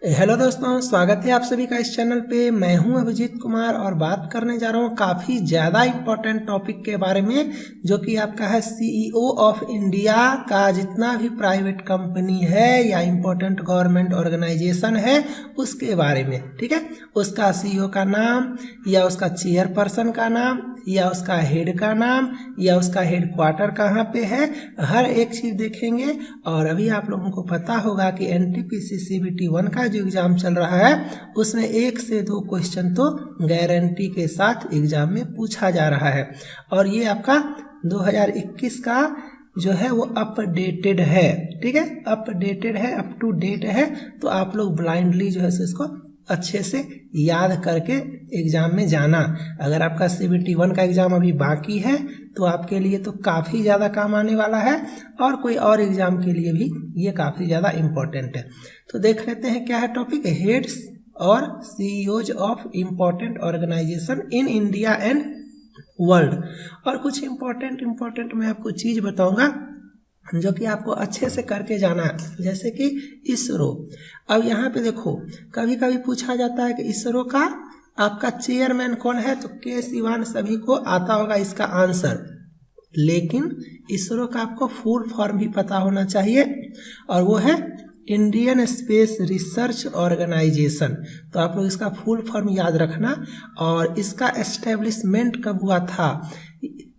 Hello दोस्तों, स्वागत है आप सभी का इस चैनल पे। मैं हूं अभिजीत कुमार और बात करने जा रहा हूं काफ़ी ज़्यादा इम्पोर्टेंट टॉपिक के बारे में, जो कि आपका है सीईओ ऑफ इंडिया का जितना भी प्राइवेट कंपनी है या इम्पोर्टेंट गवर्नमेंट ऑर्गेनाइजेशन है उसके बारे में। ठीक है, उसका सीईओ का नाम या उसका चेयरपर्सन का नाम या उसका हेड का नाम या उसका हेड क्वार्टर कहाँ पे है, हर एक चीज़ देखेंगे। और अभी आप लोगों को पता होगा कि एनटीपीसी सीबीटी 1 का जो एग्ज़ाम चल रहा है उसमें 1 से 2 क्वेश्चन तो गारंटी के साथ एग्ज़ाम में पूछा जा रहा है। और ये आपका 2021 का जो है वो अपडेटेड है। ठीक है, अपडेटेड है, अप टू डेट है। तो आप लोग ब्लाइंडली जो है इसको अच्छे से याद करके एग्ज़ाम में जाना। अगर आपका सीबीटी 1 का एग्ज़ाम अभी बाकी है तो आपके लिए तो काफ़ी ज़्यादा काम आने वाला है, और कोई और एग्ज़ाम के लिए भी ये काफ़ी ज़्यादा इम्पोर्टेंट है। तो देख लेते हैं क्या है टॉपिक, हेड्स और CEOs of important organisation in India and world. और कुछ इम्पोर्टेंट मैं आपको चीज़ बताऊंगा जो कि आपको अच्छे से करके जाना है, जैसे कि इसरो। अब यहाँ पे देखो, कभी कभी पूछा जाता है कि इसरो का आपका चेयरमैन कौन है, तो के सिवान सभी को आता होगा इसका आंसर। लेकिन इसरो का आपको फुल फॉर्म भी पता होना चाहिए, और वो है इंडियन स्पेस रिसर्च ऑर्गेनाइजेशन। तो आप लोग इसका फुल फॉर्म याद रखना। और इसका एस्टेब्लिशमेंट कब हुआ था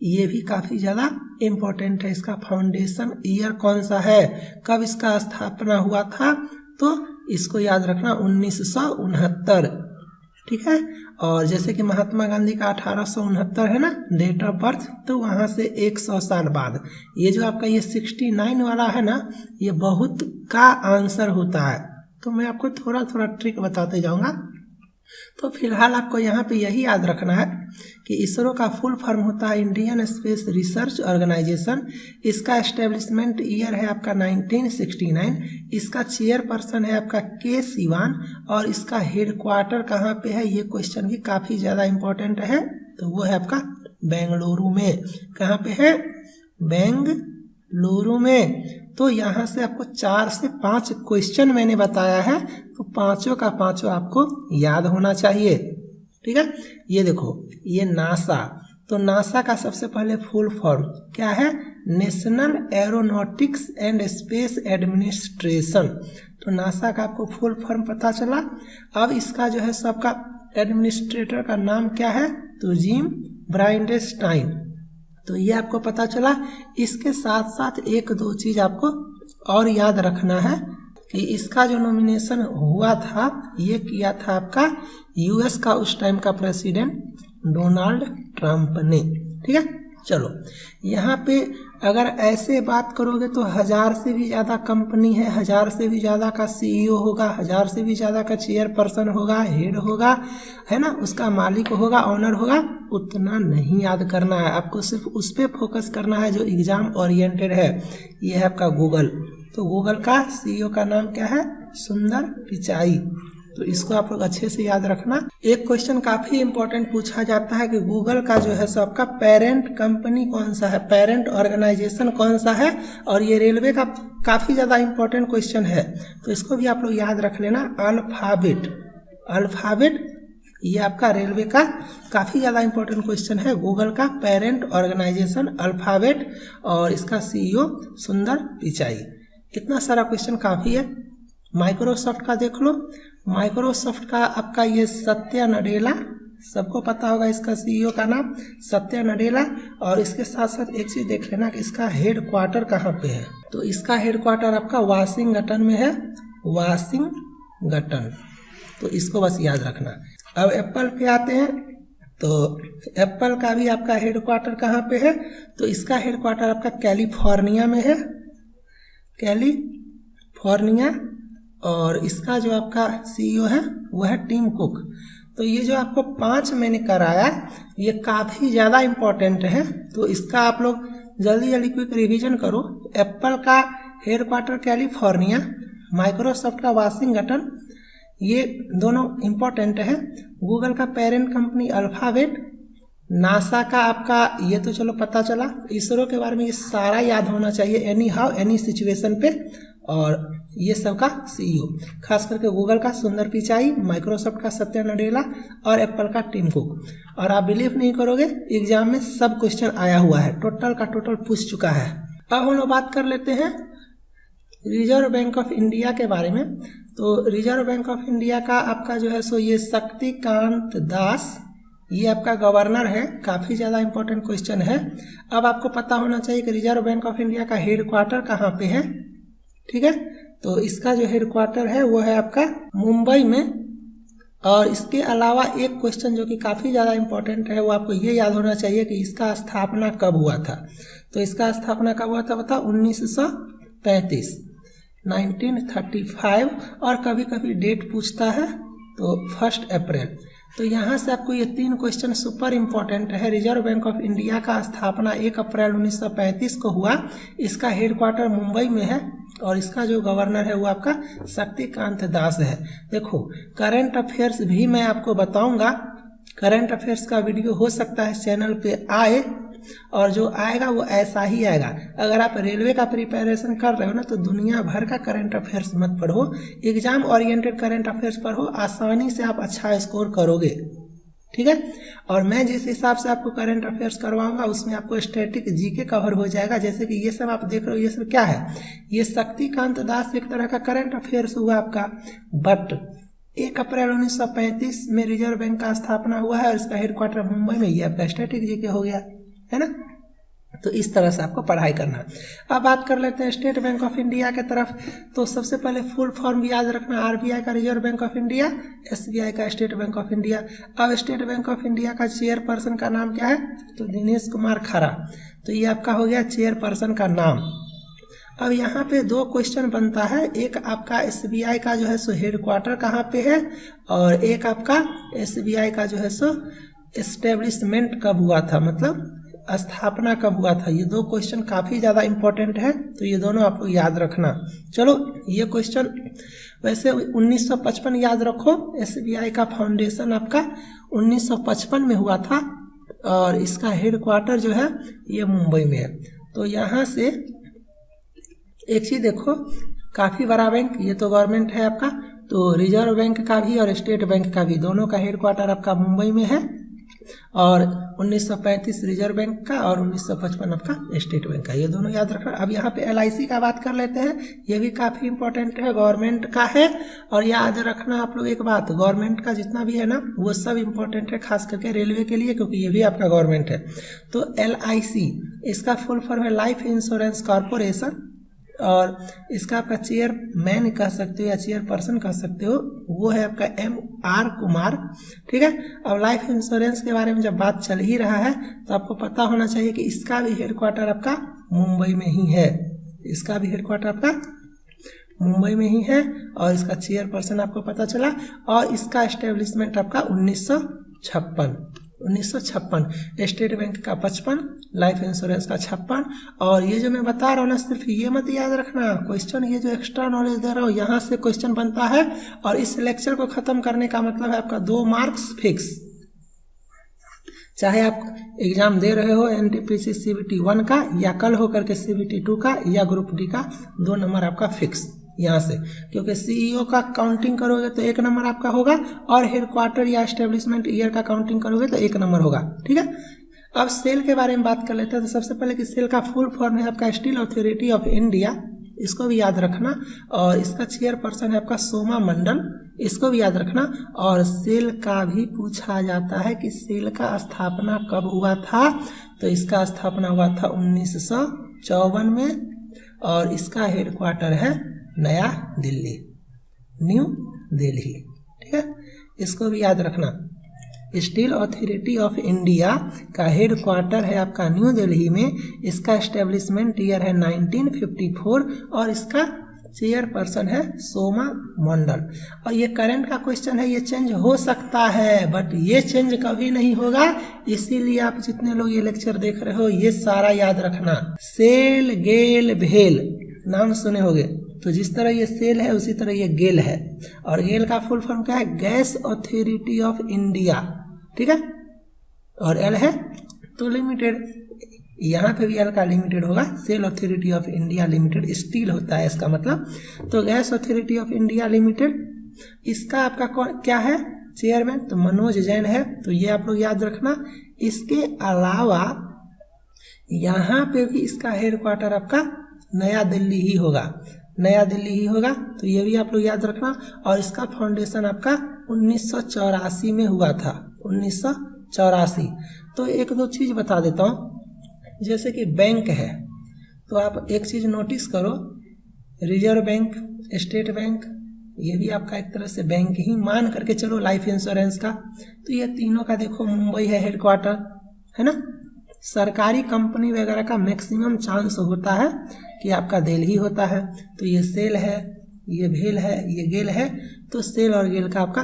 ये भी काफ़ी ज़्यादा इम्पोर्टेंट है। इसका फाउंडेशन ईयर कौन सा है, कब इसका स्थापना हुआ था, तो इसको याद रखना 1969। ठीक है, और जैसे कि महात्मा गांधी का 1869 है ना डेट ऑफ बर्थ, तो वहाँ से 100 साल बाद ये जो आपका ये 69 वाला है ना, ये बहुत का आंसर होता है। तो मैं आपको थोड़ा थोड़ा ट्रिक बताते जाऊँगा। तो फिलहाल आपको यहाँ पे यही याद रखना है कि इसरो का फुल फॉर्म होता है इंडियन स्पेस रिसर्च ऑर्गेनाइजेशन। इसका एस्टेब्लिशमेंट ईयर है आपका 1969। इसका चेयरपर्सन है आपका के सिवान, और इसका हेड क्वार्टर कहाँ पे है, ये क्वेश्चन भी काफ़ी ज़्यादा इम्पोर्टेंट है। तो वो है आपका बेंगलुरु में। कहाँ पे है, बेंगलुरु में। तो यहाँ से आपको 4 से 5 क्वेश्चन मैंने बताया है, तो पांचों का पांचों आपको याद होना चाहिए। ठीक है, ये देखो, ये नासा। तो नासा का सबसे पहले फुल फॉर्म क्या है, national aeronautics and space administration. तो नासा का आपको फुल फॉर्म पता चला। अब इसका जो है सबका एडमिनिस्ट्रेटर का नाम क्या है, तो जिम ब्राइडेनस्टाइन। तो ये आपको पता चला। इसके साथ साथ 1-2 चीज़ आपको और याद रखना है कि इसका जो नॉमिनेशन हुआ था ये किया था आपका यूएस का उस टाइम का प्रेसिडेंट डोनाल्ड ट्रंप ने। ठीक है, चलो यहाँ पे अगर ऐसे बात करोगे तो 1000 से भी ज़्यादा कंपनी है, 1000 से भी ज़्यादा का सीईओ होगा, 1000 से भी ज़्यादा का चेयरपर्सन होगा, हेड होगा, है ना, उसका मालिक होगा, ऑनर होगा। उतना नहीं याद करना है, आपको सिर्फ उस पर फोकस करना है जो एग्ज़ाम ओरिएंटेड है। ये है आपका गूगल। तो गूगल का सीईओ का नाम क्या है, सुंदर पिचाई। तो इसको आप लोग अच्छे से याद रखना। एक क्वेश्चन काफ़ी इंपॉर्टेंट पूछा जाता है कि गूगल का जो है सो आपका पेरेंट कंपनी कौन सा है, पेरेंट ऑर्गेनाइजेशन कौन सा है। और ये रेलवे का काफ़ी ज़्यादा इंपॉर्टेंट क्वेश्चन है, तो इसको भी आप लोग याद रख लेना। अल्फ़ाबेट, अल्फ़ाबेट ये आपका रेलवे का काफ़ी ज़्यादा इंपॉर्टेंट क्वेश्चन है। गूगल का पेरेंट ऑर्गेनाइजेशन अल्फ़ाबेट, और इसका सीईओ सुंदर पिचाई। इतना सारा क्वेश्चन काफ़ी है। माइक्रोसॉफ्ट का देख लो। माइक्रोसॉफ्ट का आपका ये सत्या नडेला, सबको पता होगा इसका सीईओ का नाम सत्या नडेला। और इसके साथ साथ एक चीज़ देख लेना कि इसका हेड क्वार्टर कहाँ पे है। तो इसका हेड क्वार्टर आपका वाशिंगटन में है, वाशिंगटन। तो इसको बस याद रखना। अब एप्पल पे आते हैं। तो एप्पल का भी आपका हेड क्वार्टर कहाँ पे है, तो इसका हेड क्वार्टर आपका कैलिफोर्निया में है, कैलिफोर्निया। और इसका जो आपका सीईओ है वो है टिम कुक। तो ये जो आपको 5 मैंने कराया ये काफ़ी ज़्यादा इम्पोर्टेंट है, तो इसका आप लोग जल्दी जल्दी क्विक रिवीजन करो। एप्पल का हेड क्वार्टर कैलिफोर्निया, माइक्रोसॉफ्ट का वाशिंगटन, ये दोनों इम्पोर्टेंट है। गूगल का पेरेंट कंपनी अल्फ़ाबेट, नासा का आपका ये तो चलो पता चला। इसरो के बारे में ये सारा याद होना चाहिए, एनी हाउ एनी सिचुएशन पे। और ये सब का CEO, खास करके गूगल का सुंदर पिचाई, माइक्रोसॉफ्ट का सत्या नडेला और एप्पल का टिम कुक। और आप बिलीव नहीं करोगे, एग्जाम में सब क्वेश्चन आया हुआ है, टोटल का टोटल पूछ चुका है। अब हम लोग बात कर लेते हैं रिजर्व बैंक ऑफ इंडिया के बारे में। तो रिजर्व बैंक ऑफ इंडिया का आपका जो है सो ये शक्तिकांत दास, ये आपका गवर्नर है। काफ़ी ज़्यादा इंपॉर्टेंट क्वेश्चन है। अब आपको पता होना चाहिए कि रिजर्व बैंक ऑफ इंडिया का हेड क्वार्टर कहाँ पे है, ठीक है। तो इसका जो हेड क्वार्टर है वो है आपका मुंबई में। और इसके अलावा एक क्वेश्चन जो कि काफ़ी ज़्यादा इंपॉर्टेंट है, वो आपको ये याद होना चाहिए कि इसका स्थापना कब हुआ था। तो इसका स्थापना कब हुआ था बता, 1935, 1935। और कभी कभी डेट पूछता है तो 1 अप्रैल। तो यहाँ से आपको ये 3 क्वेश्चन सुपर इम्पोर्टेंट है। रिजर्व बैंक ऑफ इंडिया का स्थापना 1 अप्रैल 1935 को हुआ। इसका हेडक्वार्टर मुंबई में है और इसका जो गवर्नर है वो आपका शक्तिकांत दास है। देखो, करंट अफेयर्स भी मैं आपको बताऊंगा। करंट अफेयर्स का वीडियो हो सकता है चैनल पे आए, और जो आएगा वो ऐसा ही आएगा। अगर आप रेलवे का प्रिपरेशन कर रहे हो ना, तो दुनिया भर का करंट अफेयर्स मत पढ़ो, एग्जाम ओरिएंटेड करंट अफेयर्स पढ़ो, आसानी से आप अच्छा स्कोर करोगे, ठीक है। और मैं जिस हिसाब से आपको करंट अफेयर्स करवाऊंगा उसमें आपको स्टैटिक जीके कवर हो जाएगा। जैसे कि ये सब आप देख रहे हो, ये सब क्या है, ये शक्तिकांत दास एक तरह का करंट अफेयर्स हुआ आपका। बट 1 अप्रैल 1935 में रिजर्व बैंक का स्थापना हुआ है और इसका हेडक्वार्टर मुंबई में, ये आपका स्टैटिक जीके हो गया, है ना। तो इस तरह से आपको पढ़ाई करना। अब बात कर लेते हैं स्टेट बैंक ऑफ इंडिया के तरफ। तो सबसे पहले फुल फॉर्म याद रखना, आरबीआई का reserve bank of India, SBI का स्टेट बैंक ऑफ इंडिया। अब स्टेट बैंक ऑफ इंडिया का चेयरपर्सन का नाम क्या है, तो दिनेश कुमार खरा। तो ये आपका हो गया चेयरपर्सन का नाम। अब यहाँ पे 2 क्वेश्चन बनता है, एक आपका एसबीआई का जो है सो हेडक्वार्टर कहाँ पे है, और एक आपका एसबीआई का जो है सो एस्टेब्लिशमेंट कब हुआ था, मतलब स्थापना कब हुआ था। ये 2 क्वेश्चन काफ़ी ज़्यादा इंपॉर्टेंट है, तो ये दोनों आपको याद रखना। चलो, ये क्वेश्चन वैसे 1955 याद रखो। एसबीआई का फाउंडेशन आपका 1955 में हुआ था और इसका हेडक्वार्टर जो है ये मुंबई में है। तो यहाँ से एक चीज़ देखो, काफ़ी बड़ा बैंक, ये तो गवर्नमेंट है आपका, तो रिजर्व बैंक का भी और स्टेट बैंक का भी, दोनों का हेडक्वार्टर आपका मुंबई में है। और 1935 रिजर्व बैंक का और 1955 आपका स्टेट बैंक का, ये दोनों याद रखना। अब यहाँ पे LIC का बात कर लेते हैं, ये भी काफ़ी इंपॉर्टेंट है, गवर्नमेंट का है। और याद रखना आप लोग एक बात, गवर्नमेंट का जितना भी है ना वो सब इंपॉर्टेंट है, खास करके रेलवे के लिए, क्योंकि ये भी आपका गवर्नमेंट है। तो LIC इसका फुल फॉर्म है लाइफ इंश्योरेंस कॉरपोरेशन, और इसका आपका चेयरमैन कह सकते हो या चेयरपर्सन कह सकते हो, वो है आपका MR कुमार, ठीक है। अब लाइफ इंश्योरेंस के बारे में जब बात चल ही रहा है तो आपको पता होना चाहिए कि इसका भी हेडक्वार्टर आपका मुंबई में ही है। इसका भी हेडक्वार्टर आपका मुंबई में ही है और इसका चेयरपर्सन आपको पता चला। और इसका एस्टेब्लिशमेंट आपका 1956, स्टेट बैंक का 55, लाइफ इंश्योरेंस का 56। और ये जो मैं बता रहा हूँ ना, सिर्फ ये मत याद रखना, क्वेश्चन ये जो एक्स्ट्रा नॉलेज दे रहा हूँ यहाँ से क्वेश्चन बनता है। और इस लेक्चर को खत्म करने का मतलब है आपका 2 मार्क्स फिक्स, चाहे आप एग्जाम दे रहे हो NTPC CBT 1 का या कल होकर के CBT 2 का या ग्रुप डी का, 2 नंबर आपका फिक्स यहाँ से, क्योंकि CEO का काउंटिंग करोगे तो 1 नंबर आपका होगा और हेडक्वार्टर या एस्टेब्लिशमेंट ईयर का काउंटिंग करोगे तो 1 नंबर होगा, ठीक है। अब सेल के बारे में बात कर लेते हैं। तो सबसे पहले कि सेल का फुल फॉर्म है आपका स्टील अथॉरिटी ऑफ इंडिया, इसको भी याद रखना। और इसका चेयरपर्सन है आपका सोमा मंडल, इसको भी याद रखना। और सेल का भी पूछा जाता है कि सेल का स्थापना कब हुआ था, तो इसका स्थापना हुआ था 1954 में और इसका हेडक्वार्टर है नया दिल्ली, न्यू दिल्ली, ठीक है। इसको भी याद रखना। स्टील अथॉरिटी ऑफ इंडिया का हेडक्वार्टर है आपका न्यू दिल्ली में, इसका एस्टेब्लिशमेंट ईयर है 1954 और इसका चेयरपर्सन है सोमा मंडल। और ये करंट का क्वेश्चन है, ये चेंज हो सकता है बट ये चेंज कभी नहीं होगा, इसीलिए आप जितने लोग ये लेक्चर देख रहे हो ये सारा याद रखना। सेल, गेल, भेल नाम सुने होंगे, तो जिस तरह ये सेल है उसी तरह ये गेल है। और गेल का फुल फॉर्म क्या है, गैस अथॉरिटी ऑफ इंडिया, ठीक है। और एल है तो लिमिटेड, यहाँ पे भी एल का लिमिटेड होगा, SAIL authority of India limited steel होता है इसका मतलब। तो gas authority of India limited, इसका आपका क्या है चेयरमैन, तो मनोज जैन है, तो ये आप लोग याद रखना। इसके अलावा यहाँ पे भी इसका हेडक्वार्टर आपका नया दिल्ली ही होगा, नया दिल्ली ही होगा, तो ये भी आप लोग याद रखना। और इसका फाउंडेशन आपका 1984 में हुआ था, 1984। तो एक दो चीज बता देता हूँ, जैसे कि बैंक है, तो आप एक चीज नोटिस करो, रिजर्व बैंक, स्टेट बैंक, ये भी आपका एक तरह से बैंक ही मान करके चलो, लाइफ इंश्योरेंस का, तो ये तीनों का देखो मुंबई है हेडक्वार्टर, है ना। सरकारी कंपनी वगैरह का मैक्सिमम चांस होता है कि आपका दिल्ली होता है, तो ये सेल है, ये भेल है, ये गेल है, तो सेल और गेल का आपका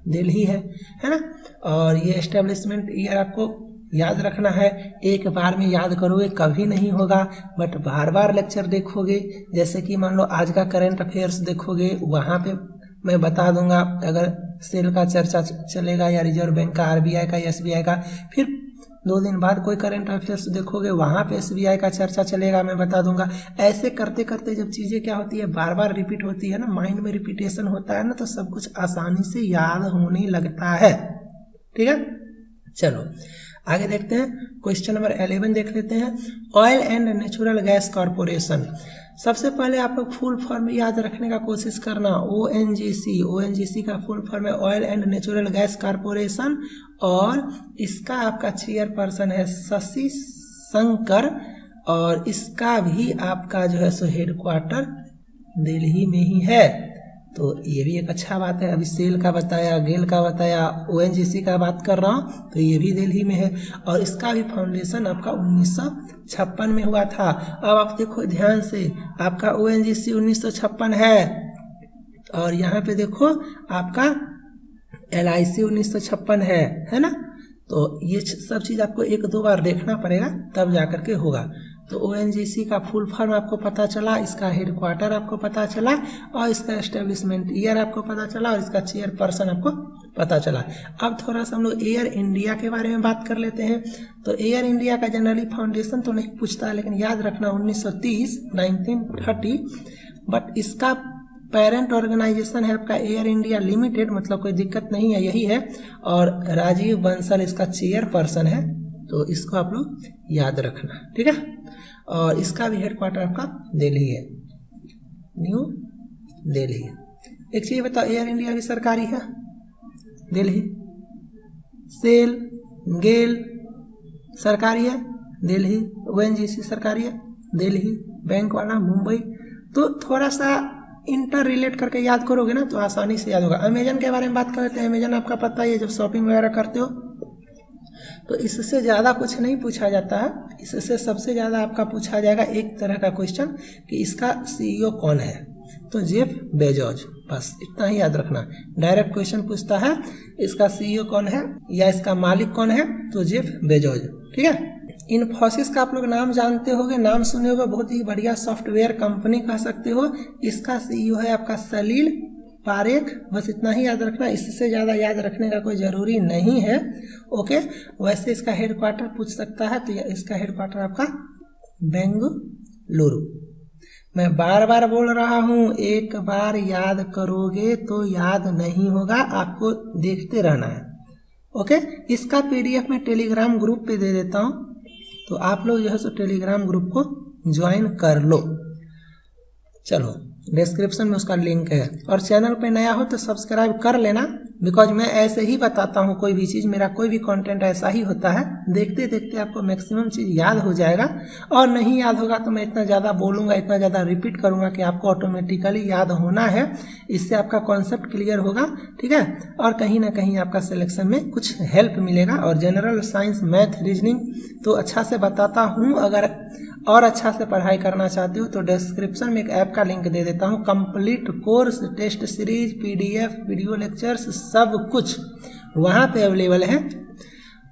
दिल्ली है ना। और ये एस्टेब्लिशमेंट ईयर आपको याद रखना है, एक बार में याद करोगे कभी नहीं होगा, बट बार बार लेक्चर देखोगे, जैसे कि मान लो आज का करंट अफेयर्स देखोगे, वहाँ पे मैं बता दूंगा अगर सेल का चर्चा चलेगा या रिजर्व बैंक का, आरबीआई का, एसबीआई का, फिर 2 दिन बाद कोई करंट अफेयर्स देखोगे, वहाँ पे एसबीआई का चर्चा चलेगा, मैं बता दूंगा। ऐसे करते करते जब चीज़ें क्या होती है, बार बार रिपीट होती है ना, माइंड में रिपीटेशन होता है ना, तो सब कुछ आसानी से याद होने लगता है। ठीक है, चलो आगे देखते हैं, क्वेश्चन नंबर 11 देख लेते हैं। Oil and natural gas corporation, सबसे पहले आप लोग फुल फॉर्म याद रखने का कोशिश करना, ONGC, ONGC का फुल फॉर्म है oil and natural gas corporation, और इसका आपका चेयरपर्सन है शशि शंकर, और इसका भी आपका जो है सो हेडक्वार्टर दिल्ली में ही है, तो ये भी एक अच्छा बात है। अभी सेल का बताया, गेल का बताया, ONGC का बात कर रहा हूँ, तो ये भी दिल्ली में है, और इसका भी फाउंडेशन आपका 1956 में हुआ था। अब आप देखो ध्यान से, आपका ONGC 1956 है, और यहाँ पे देखो आपका LIC 1956 है ना। तो ये सब चीज़ आपको 1-2 बार देखना पड़ेगा, तब जा करके होगा। तो ONGC का फुल फॉर्म आपको पता चला, इसका हेडक्वार्टर आपको पता चला, और इसका एस्टेब्लिशमेंट ईयर आपको पता चला, और इसका चेयरपर्सन आपको पता चला। अब थोड़ा सा हम लोग एयर इंडिया के बारे में बात कर लेते हैं। तो एयर इंडिया का जनरली फाउंडेशन तो नहीं पूछता, लेकिन याद रखना 1930, बट इसका पेरेंट ऑर्गेनाइजेशन है आपका एयर इंडिया लिमिटेड, मतलब कोई दिक्कत नहीं है, यही है, और राजीव बंसल इसका चेयरपर्सन है, तो इसको आप लोग याद रखना। ठीक है, और इसका भी हेडक्वार्टर आपका दिल्ली है, न्यू दिल्ली। एक चीज बताओ, एयर इंडिया भी सरकारी है, दिल्ली, सेल गेल सरकारी है, दिल्ली, ONGC सरकारी है, दिल्ली, बैंक वाला मुंबई। तो थोड़ा सा इंटर रिलेट करके याद करोगे ना, तो आसानी से याद होगा। अमेजन के बारे में बात करते हैं, अमेजन आपका पता ही है, जब शॉपिंग वगैरह करते हो तो इससे ज़्यादा कुछ नहीं पूछा जाता है, इससे सबसे ज़्यादा आपका पूछा जाएगा एक तरह का क्वेश्चन कि इसका CEO कौन है, तो जेफ बेजोस, बस इतना ही याद रखना। डायरेक्ट क्वेश्चन पूछता है इसका CEO कौन है या इसका मालिक कौन है, तो जेफ बेजोस। ठीक है, इन्फोसिस का आप लोग नाम जानते होंगे, नाम सुने होंगे, बहुत ही बढ़िया सॉफ्टवेयर कंपनी कह सकते हो। इसका CEO है आपका सलील पारेख, बस इतना ही याद रखना, इससे ज़्यादा याद रखने का कोई ज़रूरी नहीं है। ओके, वैसे इसका हेडक्वार्टर पूछ सकता है, तो इसका हेडक्वार्टर आपका बेंगलुरु। मैं बार बार बोल रहा हूँ, एक बार याद करोगे तो याद नहीं होगा, आपको देखते रहना है। ओके, इसका PDF मैं टेलीग्राम ग्रुप पे दे देता हूँ, तो आप लोग जो है सो टेलीग्राम ग्रुप को ज्वाइन कर लो। चलो, डिस्क्रिप्शन में उसका लिंक है, और चैनल पे नया हो तो सब्सक्राइब कर लेना, बिकॉज मैं ऐसे ही बताता हूँ कोई भी चीज़, मेरा कोई भी कंटेंट ऐसा ही होता है, देखते देखते आपको मैक्सिमम चीज़ याद हो जाएगा, और नहीं याद होगा तो मैं इतना ज़्यादा बोलूँगा, इतना ज़्यादा रिपीट करूँगा कि आपको ऑटोमेटिकली याद होना है, इससे आपका कॉन्सेप्ट क्लियर होगा। ठीक है, और कहीं ना कहीं आपका सिलेक्शन में कुछ हेल्प मिलेगा। और जनरल साइंस, मैथ, रीजनिंग तो अच्छा से बताता हूँ, अगर और अच्छा से पढ़ाई करना चाहते हो तो डिस्क्रिप्शन में एक ऐप का लिंक दे देता हूँ, complete course, test series, PDF, video lectures, सब कुछ वहाँ पे अवेलेबल है,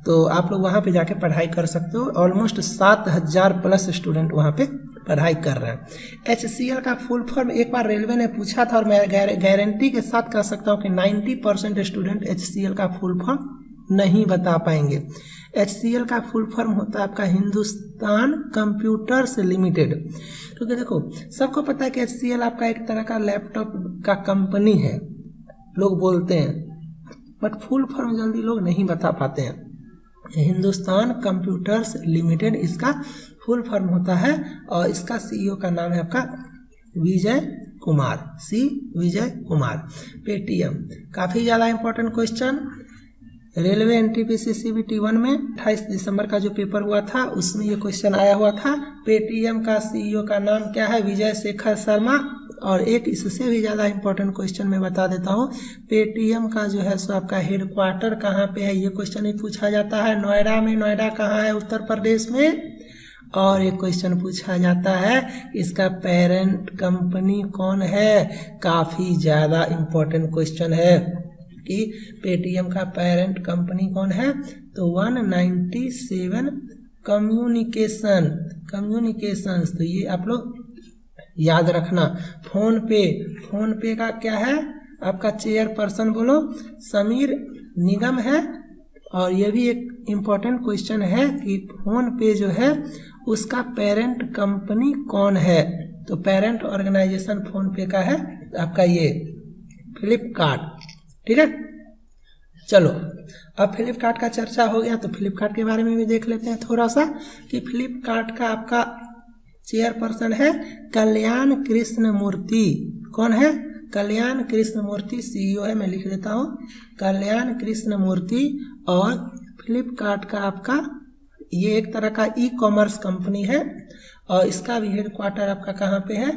तो आप लोग वहाँ पे जाके पढ़ाई कर सकते हो। ऑलमोस्ट 7000+ स्टूडेंट वहाँ पे पढ़ाई कर रहे हैं। HCL का फुल फॉर्म एक बार रेलवे ने पूछा था, और मैं गारंटी के साथ कह सकता हूँ कि 90% स्टूडेंट HCL का फुल फॉर्म नहीं बता पाएंगे। HCL का फुल फॉर्म होता है आपका हिंदुस्तान कंप्यूटर्स लिमिटेड। क्योंकि देखो सबको पता है कि HCL आपका एक तरह का लैपटॉप का कंपनी है, लोग बोलते हैं, बट फुल फॉर्म जल्दी लोग नहीं बता पाते हैं। हिंदुस्तान कंप्यूटर्स लिमिटेड इसका फुल फॉर्म होता है और इसका CEO का नाम है आपका विजय कुमार, विजय कुमार। पेटीएम काफ़ी ज़्यादा important question, railway NTPC CBT 1 में 28 दिसंबर का जो पेपर हुआ था उसमें ये क्वेश्चन आया हुआ था। पेटीएम का CEO का नाम क्या है? विजय शेखर शर्मा। और एक इससे भी ज़्यादा इंपॉर्टेंट क्वेश्चन मैं बता देता हूँ, पेटीएम का जो है सो आपका हेडक्वार्टर कहाँ पे है, ये क्वेश्चन भी पूछा जाता है। नोएडा में, नोएडा कहाँ है? उत्तर प्रदेश में। और एक क्वेश्चन पूछा जाता है इसका पेरेंट कंपनी कौन है, काफ़ी ज़्यादा इंपॉर्टेंट क्वेश्चन है कि पेटीएम का पेरेंट कंपनी कौन है, तो 197 कम्युनिकेशंस। तो ये आप लोग याद रखना। फोन पे का क्या है आपका चेयरपर्सन, बोलो, समीर निगम है। और ये भी एक इम्पॉर्टेंट क्वेश्चन है कि फोन पे जो है उसका पेरेंट कंपनी कौन है, तो पेरेंट ऑर्गेनाइजेशन फोन पे का है आपका ये फ्लिपकार्ट। ठीक है, चलो अब फ्लिपकार्ट का चर्चा हो गया तो फ्लिपकार्ट के बारे में भी देख लेते हैं थोड़ा सा कि फ्लिपकार्ट का आपका चेयरपर्सन है कल्याण कृष्ण मूर्ति। कौन है? कल्याण कृष्ण मूर्ति CEO है, मैं लिख देता हूँ कल्याण कृष्ण मूर्ति। और फ्लिपकार्ट का आपका ये एक तरह का ई-कॉमर्स कंपनी है और इसका भी हेडक्वार्टर आपका कहाँ पे है?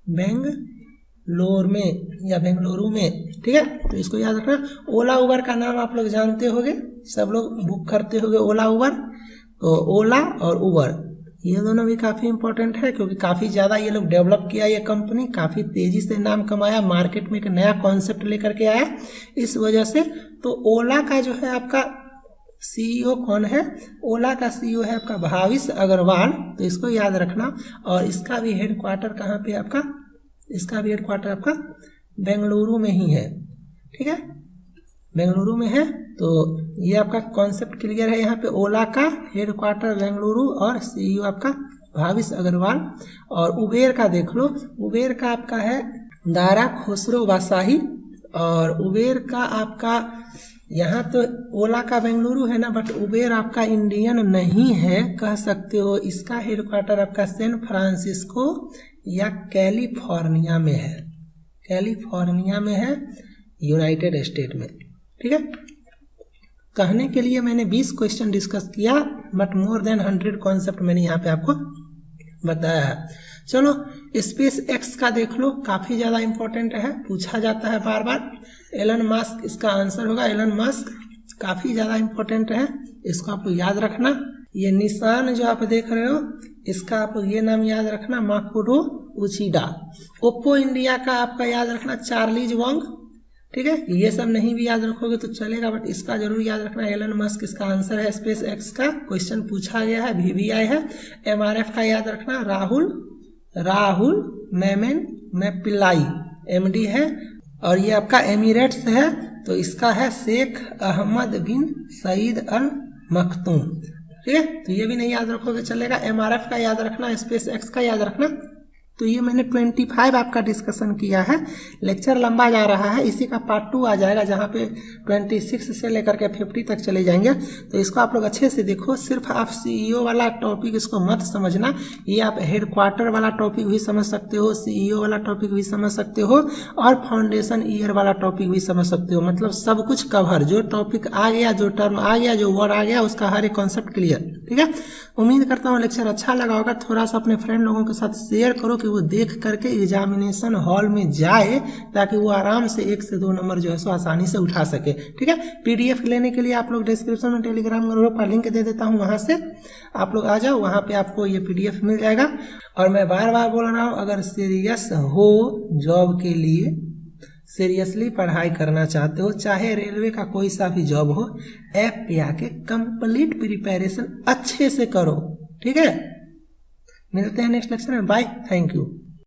बेंगलोर में या बेंगलुरु में। ठीक है, तो इसको याद रखना। ओला उबर का नाम आप लोग जानते होंगे, सब लोग बुक करते होंगे ओला उबर। तो ओला और उबर ये दोनों भी काफ़ी इंपॉर्टेंट है क्योंकि काफ़ी ज़्यादा ये लोग डेवलप किया, ये कंपनी काफ़ी तेज़ी से नाम कमाया, मार्केट में एक नया कॉन्सेप्ट लेकर के आया इस वजह से। तो ओला का जो है आपका CEO कौन है? ओला का CEO है आपका भाविश अग्रवाल, तो इसको याद रखना। और इसका भी हेडक्वार्टर कहाँ पे आपका? इसका भी हेडक्वार्टर आपका बेंगलुरु में ही है। ठीक है, बेंगलुरु में है। तो ये आपका कॉन्सेप्ट क्लियर है। यहाँ पे ओला का हेडक्वार्टर बेंगलुरु और CEO आपका भाविश अग्रवाल। और उबेर का देख लो, उबेर का आपका है दारा खुसरो वासाही। और उबेर का आपका यहाँ तो ओला का बेंगलुरु है ना, बट उबेर आपका इंडियन नहीं है कह सकते हो। इसका हेडक्वार्टर आपका सैन फ्रांसिस्को या कैलिफोर्निया में है, कैलिफोर्निया में है, यूनाइटेड स्टेट में। ठीक है, कहने के लिए मैंने 20 क्वेश्चन डिस्कस किया बट मोर देन 100 कॉन्सेप्ट मैंने यहाँ पे आपको बताया है। चलो स्पेस एक्स का देख लो, काफ़ी ज़्यादा इंपॉर्टेंट है, पूछा जाता है बार बार। एलन मस्क इसका आंसर होगा, एलन मस्क काफ़ी ज़्यादा इंपॉर्टेंट है, इसको आप याद रखना। ये निशान जो आप देख रहे हो इसका आप ये नाम याद रखना, माकुरो उचिडा। ओप्पो इंडिया का आपका याद रखना चार्लीज वोंग। ठीक है, ये सब नहीं भी याद रखोगे तो चलेगा बट इसका जरूर याद रखना। एलन मस्क इसका आंसर है, स्पेस एक्स का क्वेश्चन पूछा गया है, VVI है। MRF का याद रखना राहुल मैं पिल्लाई MD है। और ये आपका एमिरेट्स है तो इसका है शेख अहमद बिन सईद अल मखतूम। ठीक है, तो ये भी नहीं याद रखोगे चलेगा। MRF का याद रखना, स्पेस एक्स का याद रखना। तो ये मैंने 25 आपका डिस्कशन किया है, लेक्चर लंबा जा रहा है, इसी का पार्ट 2 आ जाएगा जहाँ पे 26 से लेकर के 50 तक चले जाएंगे। तो इसको आप लोग अच्छे से देखो, सिर्फ आप CEO वाला टॉपिक इसको मत समझना, ये आप हेडक्वार्टर वाला टॉपिक भी समझ सकते हो, CEO वाला टॉपिक भी समझ सकते हो और फाउंडेशन ईयर वाला टॉपिक भी समझ सकते हो। मतलब सब कुछ कवर, जो टॉपिक आ गया, जो टर्म आ गया, जो वर्ड आ गया, उसका हर एक कॉन्सेप्ट क्लियर। ठीक है, उम्मीद करता हूँ लेक्चर अच्छा लगा होगा। थोड़ा सा अपने फ्रेंड लोगों के साथ शेयर करो कि वो देख करके एग्जामिनेशन हॉल में जाए ताकि वो आराम से 1 से 2 नंबर जो है सो आसानी से उठा सके। ठीक है, PDF लेने के लिए आप लोग डिस्क्रिप्शन में टेलीग्राम ग्रुप का लिंक दे देता हूँ, वहाँ से आप लोग आ जाओ, वहाँ पे आपको ये PDF मिल जाएगा। और मैं बार बार बोल रहा हूँ, अगर सीरियस हो जॉब के लिए, सीरियसली पढ़ाई करना चाहते हो, चाहे रेलवे का कोई सा भी जॉब हो, ऐप पे आके कंप्लीट प्रिपरेशन अच्छे से करो। ठीक है, मिलते हैं नेक्स्ट लेक्चर में, बाय, थैंक यू।